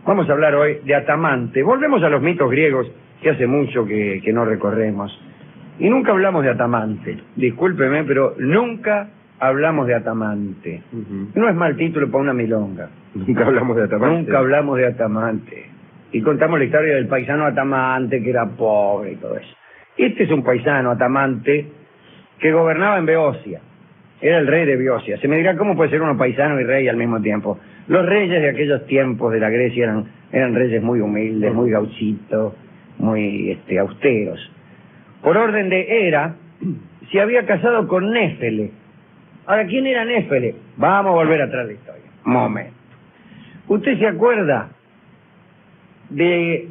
Vamos a hablar hoy de Atamante. Volvemos a los mitos griegos que hace mucho que no recorremos. Y nunca hablamos de Atamante. Discúlpeme, pero nunca hablamos de Atamante. No es mal título para una milonga. Nunca hablamos de Atamante. Nunca hablamos de Atamante. Y contamos la historia del paisano Atamante, que era pobre y todo eso. Este es un paisano Atamante que gobernaba en Beocia. Era el rey de Beocia. Se me dirá, ¿cómo puede ser uno paisano y rey al mismo tiempo? Los reyes de aquellos tiempos de la Grecia eran reyes muy humildes, muy gauchitos, muy austeros. Por orden de Hera, se había casado con Néfele. Ahora, ¿quién era Néfele? Vamos a volver atrás de la historia. Momento. ¿Usted se acuerda de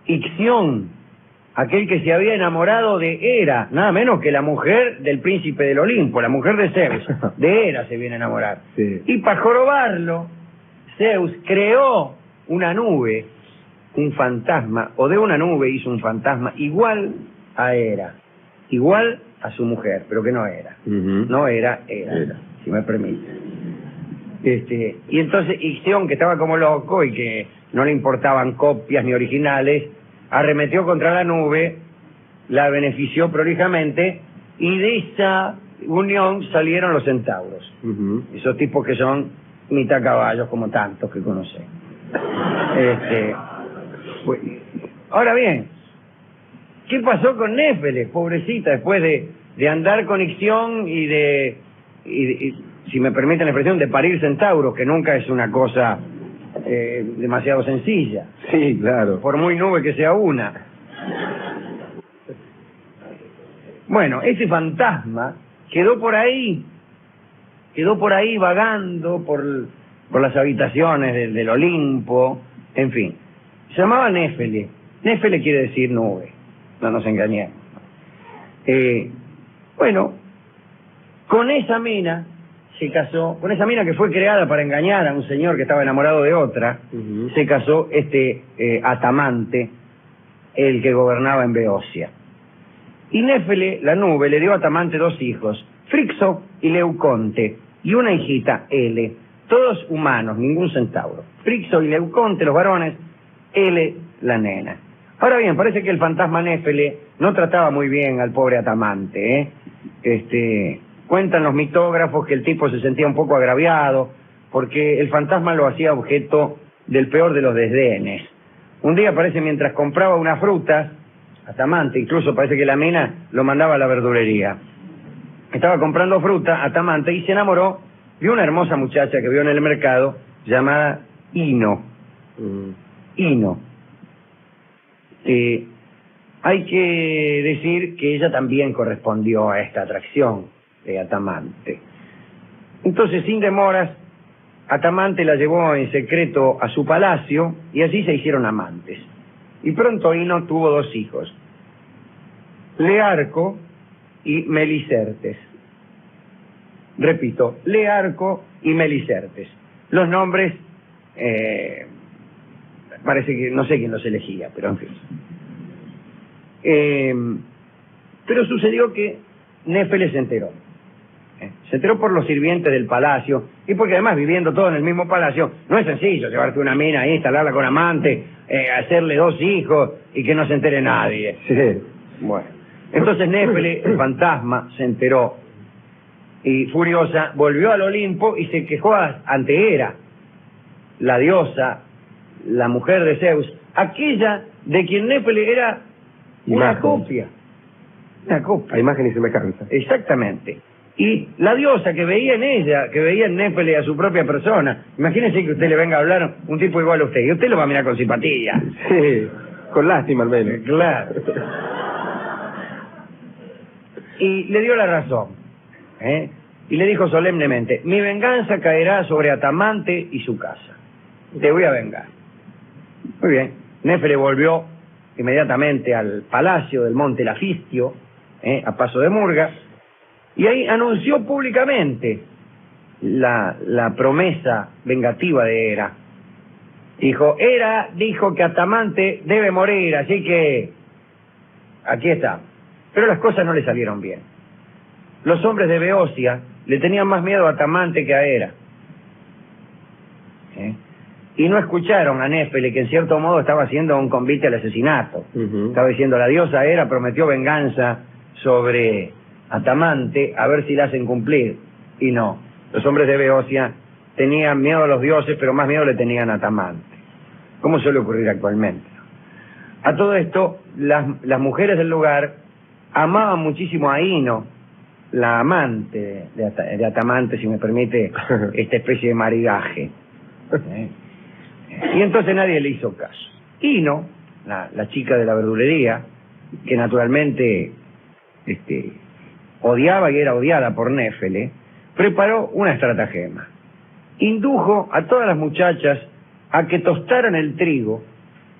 Ixión, aquel que se había enamorado de Hera, nada menos que la mujer del príncipe del Olimpo, la mujer de Zeus? De Hera se viene a enamorar. Sí. Y para jorobarlo, Zeus creó una nube, un fantasma, o de una nube hizo un fantasma igual a Hera, igual a su mujer, pero que no era. No era, era, si me permite. Y entonces Ixión, que estaba como loco y que no le importaban copias ni originales, arremetió contra la nube, la benefició prolijamente, y de esa unión salieron los centauros. Esos tipos que son mitad caballos, como tantos que conocen. Ahora bien, ¿qué pasó con Néfele, pobrecita, después de andar con Ixión y si me permiten la expresión, de parir centauros, que nunca es una cosa demasiado sencilla? Sí, claro. Por muy nube que sea una. Bueno, ese fantasma quedó por ahí vagando por las habitaciones del Olimpo, en fin. Se llamaba Néfele. Néfele quiere decir nube, no nos engañemos. Bueno, con esa mina se casó, con esa mina que fue creada para engañar a un señor que estaba enamorado de otra, se casó Atamante, el que gobernaba en Beocia. Y Néfele, la nube, le dio a Atamante 2 hijos, Frixo y Leuconte, y una hijita, Ele, todos humanos, ningún centauro. Frixo y Leuconte, los varones, Ele, la nena. Ahora bien, parece que el fantasma Néfele no trataba muy bien al pobre Atamante, Cuentan los mitógrafos que el tipo se sentía un poco agraviado porque el fantasma lo hacía objeto del peor de los desdenes. Un día parece, mientras compraba unas frutas, Atamante, incluso parece que la mina lo mandaba a la verdulería. Estaba comprando fruta, Atamante, y se enamoró de una hermosa muchacha que vio en el mercado llamada Ino. Ino. Hay que decir que ella también correspondió a esta atracción de Atamante. Entonces, sin demoras, Atamante la llevó en secreto a su palacio y así se hicieron amantes. Y pronto Ino tuvo 2 hijos, Learco y Melicertes. Repito, Learco y Melicertes. Los nombres, parece que no sé quién los elegía, pero en fin. Pero sucedió que Néfele se enteró. Se enteró por los sirvientes del palacio, y porque además, viviendo todo en el mismo palacio, no es sencillo llevarte una mina ahí, instalarla con amante, hacerle 2 hijos y que no se entere nadie. Sí. Bueno, entonces Néfele, el fantasma, se enteró y, furiosa, volvió al Olimpo y se quejó ante Hera, la diosa, la mujer de Zeus, aquella de quien Néfele era una copia. Una copia. A imagen y semejanza. Exactamente. Y la diosa que veía en ella, que veía en Néfele a su propia persona. Imagínese que usted le venga a hablar un tipo igual a usted, y usted lo va a mirar con simpatía. Sí, con lástima al menos. Claro. Y le dio la razón. Y le dijo solemnemente: mi venganza caerá sobre Atamante y su casa. Te voy a vengar. Muy bien. Néfele volvió inmediatamente al palacio del monte Lafistio, a paso de murga, y ahí anunció públicamente la promesa vengativa de Hera. Dijo: Hera dijo que Atamante debe morir, así que aquí está. Pero las cosas no le salieron bien. Los hombres de Beocia le tenían más miedo a Atamante que a Hera. y no escucharon a Néfele, que en cierto modo estaba haciendo un convite al asesinato. Estaba diciendo, la diosa Hera prometió venganza sobre Atamante, a ver si la hacen cumplir. Y no, los hombres de Beocia tenían miedo a los dioses, pero más miedo le tenían a Atamante, como suele ocurrir actualmente. A todo esto, las mujeres del lugar amaban muchísimo a Ino, la amante de Atamante, si me permite esta especie de maridaje. Y entonces nadie le hizo caso. Ino, la chica de la verdulería, que naturalmente odiaba y era odiada por Néfele, preparó una estratagema. Indujo a todas las muchachas a que tostaran el trigo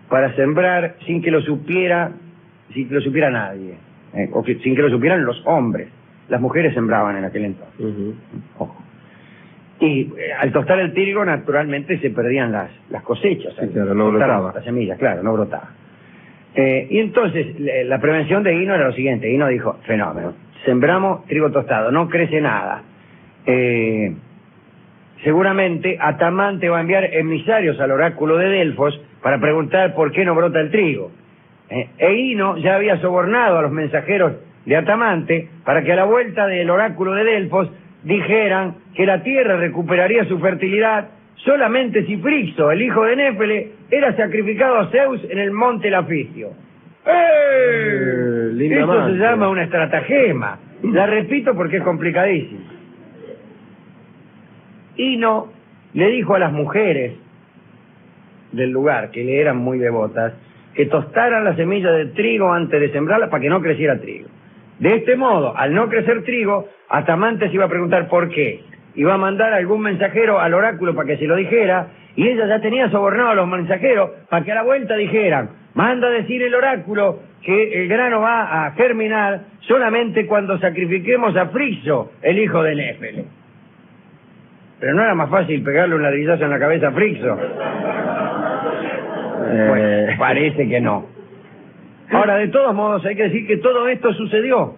para sembrar sin que lo supiera nadie, sin que lo supieran los hombres. Las mujeres sembraban en aquel entonces. Ojo. Y al tostar el trigo, naturalmente, se perdían las cosechas. Sí, claro, no brotaba. Las semillas, claro, no brotaba. Y entonces, la prevención de Ino era lo siguiente. Ino dijo, fenómeno, sembramos trigo tostado, no crece nada. Seguramente Atamante va a enviar emisarios al oráculo de Delfos para preguntar por qué no brota el trigo. E Ino ya había sobornado a los mensajeros de Atamante para que a la vuelta del oráculo de Delfos dijeran que la tierra recuperaría su fertilidad solamente si Frixo, el hijo de Néfele, era sacrificado a Zeus en el monte Laficio. Eso se llama una estratagema. La repito porque es complicadísimo. Ino le dijo a las mujeres del lugar, que le eran muy devotas, que tostaran la semilla de trigo antes de sembrarla para que no creciera trigo. De este modo, al no crecer trigo, Atamante se iba a preguntar por qué. Iba a mandar algún mensajero al oráculo para que se lo dijera, y ella ya tenía sobornado a los mensajeros para que a la vuelta dijeran, manda a decir el oráculo que el grano va a germinar solamente cuando sacrifiquemos a Frixo, el hijo de Néfele. Pero no era más fácil pegarle un ladrillazo en la cabeza a Frixo. Bueno, parece que no. Ahora, de todos modos, hay que decir que todo esto sucedió.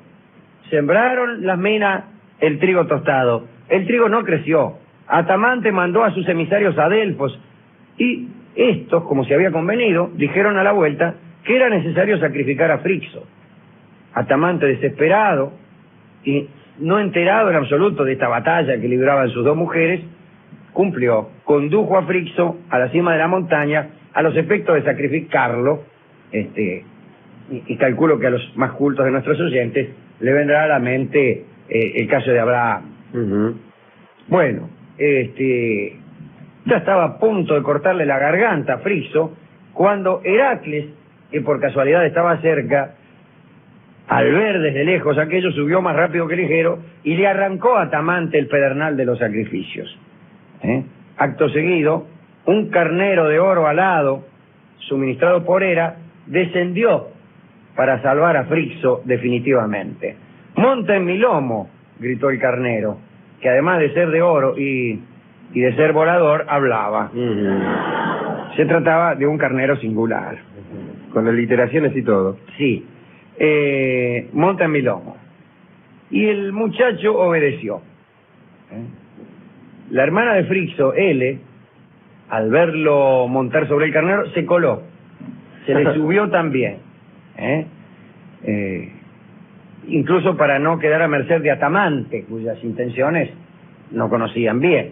Sembraron las minas el trigo tostado. El trigo no creció. Atamante mandó a sus emisarios a Delfos. Y estos, como se había convenido, dijeron a la vuelta que era necesario sacrificar a Frixo. Atamante, desesperado y no enterado en absoluto de esta batalla que libraban sus dos mujeres, cumplió, condujo a Frixo a la cima de la montaña a los efectos de sacrificarlo, y calculo que a los más cultos de nuestros oyentes le vendrá a la mente el caso de Abraham. Bueno, ya estaba a punto de cortarle la garganta a Frixo cuando Heracles, que por casualidad estaba cerca, al ver desde lejos aquello, subió más rápido que ligero y le arrancó a Atamante el pedernal de los sacrificios. Acto seguido, un carnero de oro alado, suministrado por Hera, descendió para salvar a Frixo definitivamente. «Monta en mi lomo», gritó el carnero, que además de ser de oro y de ser volador, hablaba. Se trataba de un carnero singular. Con aliteraciones y todo. Sí. «Monta en mi lomo». Y el muchacho obedeció. La hermana de Frixo, Ele, al verlo montar sobre el carnero, se coló. Se le subió también. Incluso para no quedar a merced de Atamante, cuyas intenciones no conocían bien.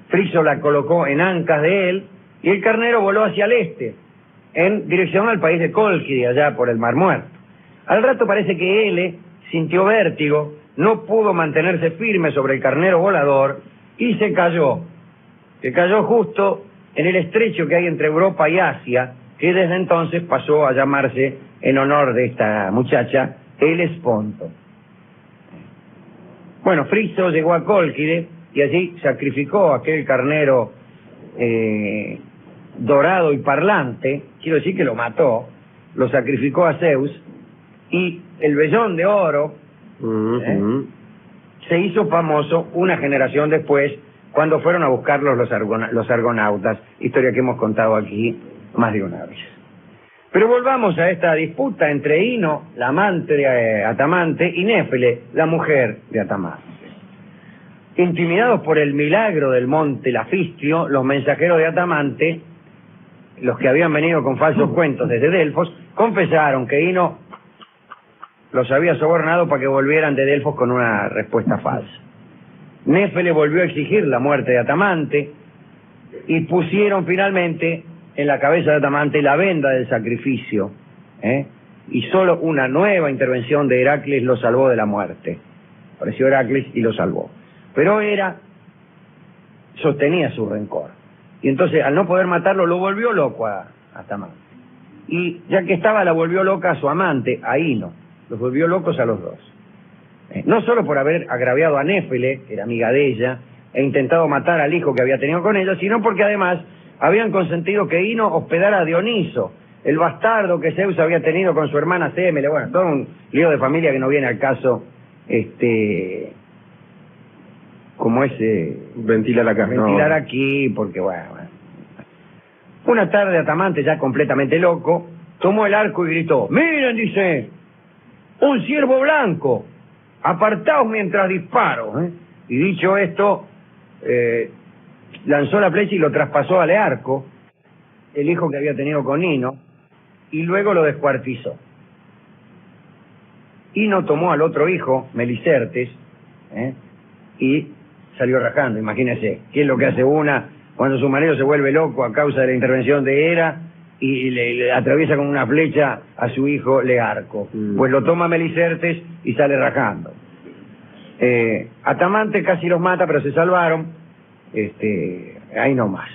Frixo la colocó en ancas de él y el carnero voló hacia el este, en dirección al país de Cólquide, allá por el Mar Muerto. Al rato parece que Ele sintió vértigo, no pudo mantenerse firme sobre el carnero volador y se cayó. Se cayó justo en el estrecho que hay entre Europa y Asia, que desde entonces pasó a llamarse, en honor de esta muchacha, el Esponto. Bueno, Frixo llegó a Cólquide y allí sacrificó aquel carnero dorado y parlante, quiero decir que lo mató, lo sacrificó a Zeus, y el vellón de oro se hizo famoso una generación después, cuando fueron a buscarlos los argonautas, historia que hemos contado aquí más de una vez. Pero volvamos a esta disputa entre Ino, la amante de Atamante, y Néfele, la mujer de Atamante. Intimidados por el milagro del monte Lafistio, los mensajeros de Atamante, los que habían venido con falsos cuentos desde Delfos, confesaron que Ino los había sobornado para que volvieran de Delfos con una respuesta falsa. Néfele volvió a exigir la muerte de Atamante y pusieron finalmente en la cabeza de Atamante la venda del sacrificio, y solo una nueva intervención de Heracles lo salvó de la muerte. Apareció Heracles y lo salvó. Pero Hera sostenía su rencor. Y entonces, al no poder matarlo, lo volvió loco a Atamante. Y ya que estaba, la volvió loca a su amante, a Ino. Los volvió locos a los dos. No solo por haber agraviado a Néfele, que era amiga de ella, e intentado matar al hijo que había tenido con ella, sino porque además habían consentido que Ino hospedara a Dioniso, el bastardo que Zeus había tenido con su hermana Semele. Bueno, todo un lío de familia que no viene al caso, como ese ventilar acá. Ventilar aquí, porque bueno. Una tarde Atamante, ya completamente loco, tomó el arco y gritó: "Miren", dice, "un ciervo blanco, apartaos mientras disparo". Y dicho esto, lanzó la flecha y lo traspasó al arco, el hijo que había tenido con Ino, y luego lo descuartizó. Ino tomó al otro hijo, Melicertes, y salió rajando. Imagínese, ¿qué es lo que hace una cuando su marido se vuelve loco a causa de la intervención de Hera y le atraviesa con una flecha a su hijo Learco? Pues lo toma Melicertes y sale rajando. Atamante casi los mata, pero se salvaron. Ahí nomás.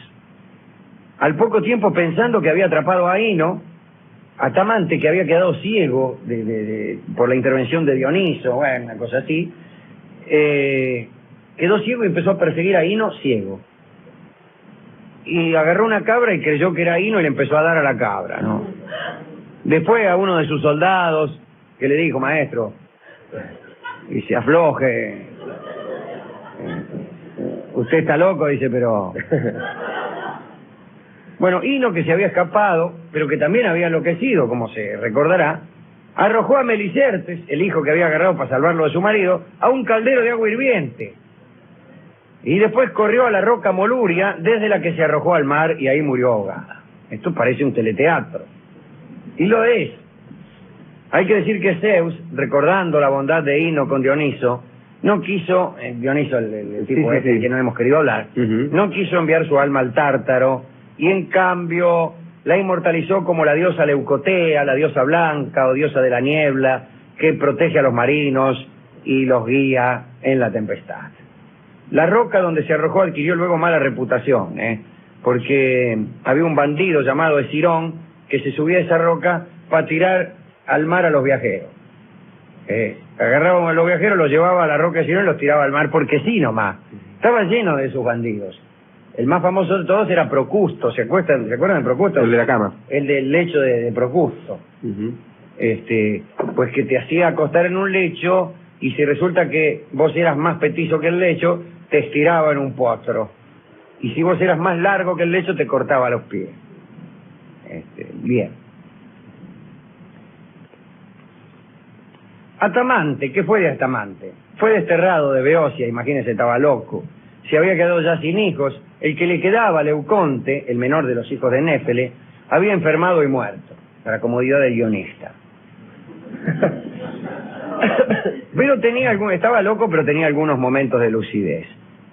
Al poco tiempo, pensando que había atrapado a Ino, Atamante, que había quedado ciego por la intervención de Dioniso, bueno, una cosa así, quedó ciego y empezó a perseguir a Ino ciego. Y agarró una cabra y creyó que era Ino y le empezó a dar a la cabra, ¿no? Después a uno de sus soldados que le dijo: "Maestro, y se afloje, usted está loco", dice, pero... Bueno, Ino, que se había escapado, pero que también había enloquecido, como se recordará, arrojó a Melicertes, el hijo que había agarrado para salvarlo de su marido, a un caldero de agua hirviente. Y después corrió a la roca Moluria, desde la que se arrojó al mar y ahí murió ahogada. Esto parece un teleteatro. Y lo es. Hay que decir que Zeus, recordando la bondad de Ino con Dioniso, no quiso, Dioniso, el tipo que no hemos querido hablar, no quiso enviar su alma al Tártaro, y en cambio la inmortalizó como la diosa Leucotea, la diosa blanca o diosa de la niebla, que protege a los marinos y los guía en la tempestad. La roca donde se arrojó adquirió luego mala reputación, porque había un bandido llamado Escirón que se subía a esa roca para tirar al mar a los viajeros. Agarraban a los viajeros, los llevaba a la roca Escirón y los tiraba al mar, porque sí nomás. Estaba lleno de esos bandidos. El más famoso de todos era Procusto. ¿Se acuerdan de Procusto? El de la cama. El del lecho de Procusto. Pues que te hacía acostar en un lecho, y si resulta que vos eras más petizo que el lecho, te estiraba en un potro. Y si vos eras más largo que el lecho, te cortaba los pies. Bien. Atamante, ¿qué fue de Atamante? Fue desterrado de Beocia, imagínense, estaba loco. Se había quedado ya sin hijos. El que le quedaba, Leuconte, el menor de los hijos de Néfele, había enfermado y muerto, para comodidad del guionista. Pero estaba loco, pero tenía algunos momentos de lucidez.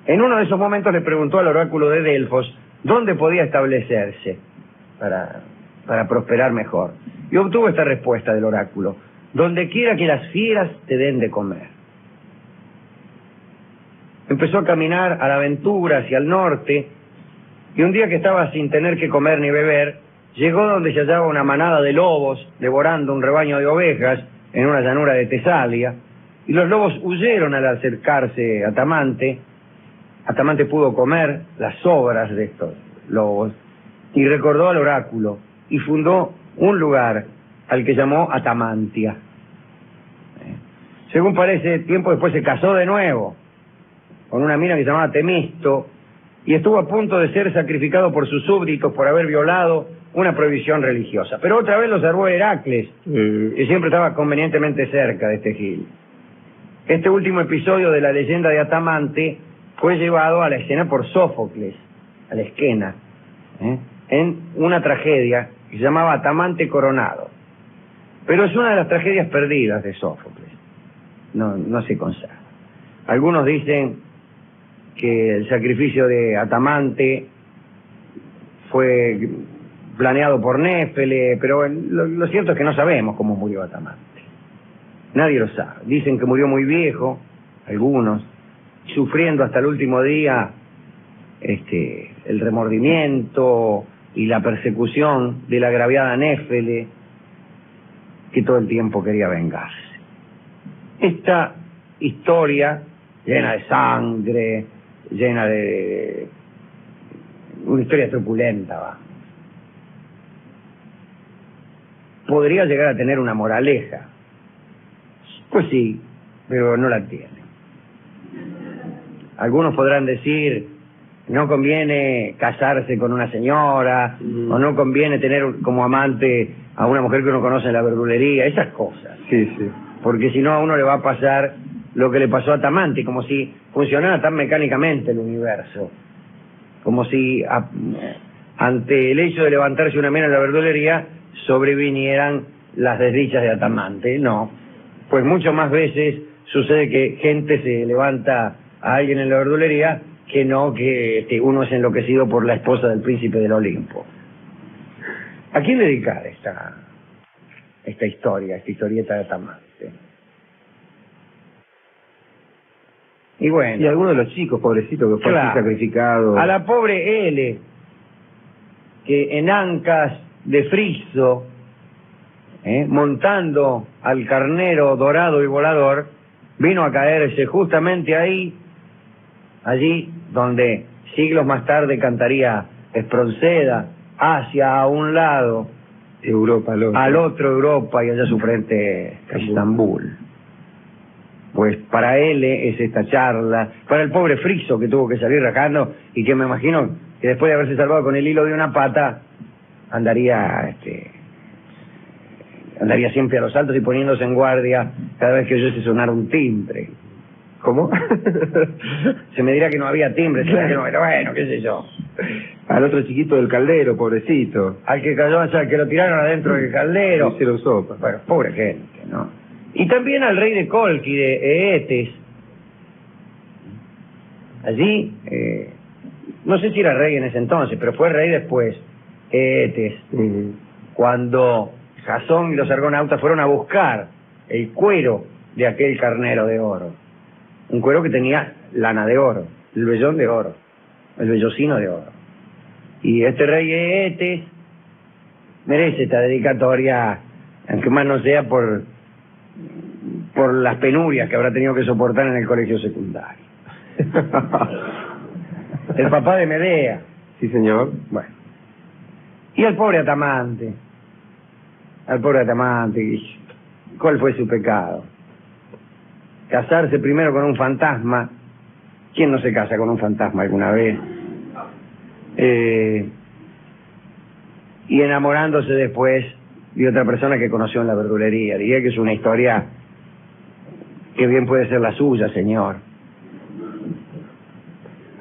En uno de esos momentos le preguntó al oráculo de Delfos dónde podía establecerse para prosperar mejor. Y obtuvo esta respuesta del oráculo: donde quiera que las fieras te den de comer. Empezó a caminar a la aventura hacia el norte, y un día que estaba sin tener que comer ni beber, llegó donde se hallaba una manada de lobos devorando un rebaño de ovejas en una llanura de Tesalia, y los lobos huyeron al acercarse a Atamante. Atamante pudo comer las sobras de estos lobos y recordó al oráculo y fundó un lugar al que llamó Atamantia. Según parece, tiempo después se casó de nuevo con una mina que se llamaba Temisto, y estuvo a punto de ser sacrificado por sus súbditos por haber violado una prohibición religiosa. Pero otra vez lo salvó Heracles, que siempre estaba convenientemente cerca de este gil. Este último episodio de la leyenda de Atamante fue llevado a la escena por Sófocles, a la esquena, en una tragedia que se llamaba Atamante Coronado. Pero es una de las tragedias perdidas de Sófocles. No se consagra. Algunos dicen que el sacrificio de Atamante fue planeado por Néfele, pero lo cierto es que no sabemos cómo murió Atamante. Nadie lo sabe. Dicen que murió muy viejo, algunos, sufriendo hasta el último día el remordimiento y la persecución de la agraviada Néfele, que todo el tiempo quería vengarse. Esta historia, llena de sangre, llena de... una historia truculenta, va. Podría llegar a tener una moraleja. Pues sí, pero no la tiene. Algunos podrán decir, no conviene casarse con una señora, o no conviene tener como amante a una mujer que uno conoce en la verdulería, esas cosas. Sí, sí. Porque si no, a uno le va a pasar lo que le pasó a Atamante, como si funcionara tan mecánicamente el universo. Como si ante el hecho de levantarse una mena en la verdulería sobrevinieran las desdichas de Atamante. No, pues mucho más veces sucede que gente se levanta a alguien en la verdulería que no que uno es enloquecido por la esposa del príncipe del Olimpo. ¿A quién dedicar esta historia, esta historieta de Atamante? Y bueno, Y algunos de los chicos, pobrecitos, que fue así sacrificado. a la pobre L, que en ancas de friso, montando al carnero dorado y volador, vino a caerse justamente allí donde siglos más tarde cantaría Espronceda, hacia a un lado, Europa, al otro Europa, y allá su frente Estambul. Pues para él es esta charla, para el pobre Friso que tuvo que salir rajando y que me imagino que después de haberse salvado con el hilo de una pata, andaría siempre a los saltos y poniéndose en guardia cada vez que oyese sonar un timbre. ¿Cómo? Se me dirá que no había timbre, será que no, pero bueno, qué sé yo. Al otro chiquito del caldero, pobrecito. Al que cayó, o sea, que lo tiraron adentro del caldero. Le hicieron sopa. Bueno, pobre gente, ¿no? Y también al rey de Colqui, de Eetes. Allí, no sé si era rey en ese entonces, pero fue rey después, Eetes, cuando Jasón y los argonautas fueron a buscar el cuero de aquel carnero de oro. Un cuero que tenía lana de oro, el vellón de oro, el vellocino de oro. Y este rey Eetes merece esta dedicatoria, aunque más no sea por las penurias que habrá tenido que soportar en el colegio secundario. El papá de Medea. Sí, señor. Bueno. Y al pobre Atamante. ¿Cuál fue su pecado? Casarse primero con un fantasma. ¿Quién no se casa con un fantasma alguna vez? Y enamorándose después de otra persona que conoció en la verdulería. Diría que es una historia que bien puede ser la suya, señor.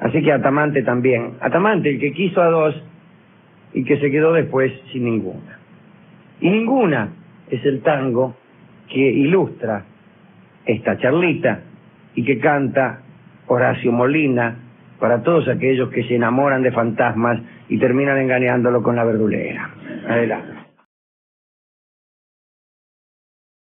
Así que Atamante también. Atamante, el que quiso a dos y que se quedó después sin ninguna. Y ninguna es el tango que ilustra esta charlita y que canta Horacio Molina para todos aquellos que se enamoran de fantasmas y terminan engañándolo con la verdulera. Adelante.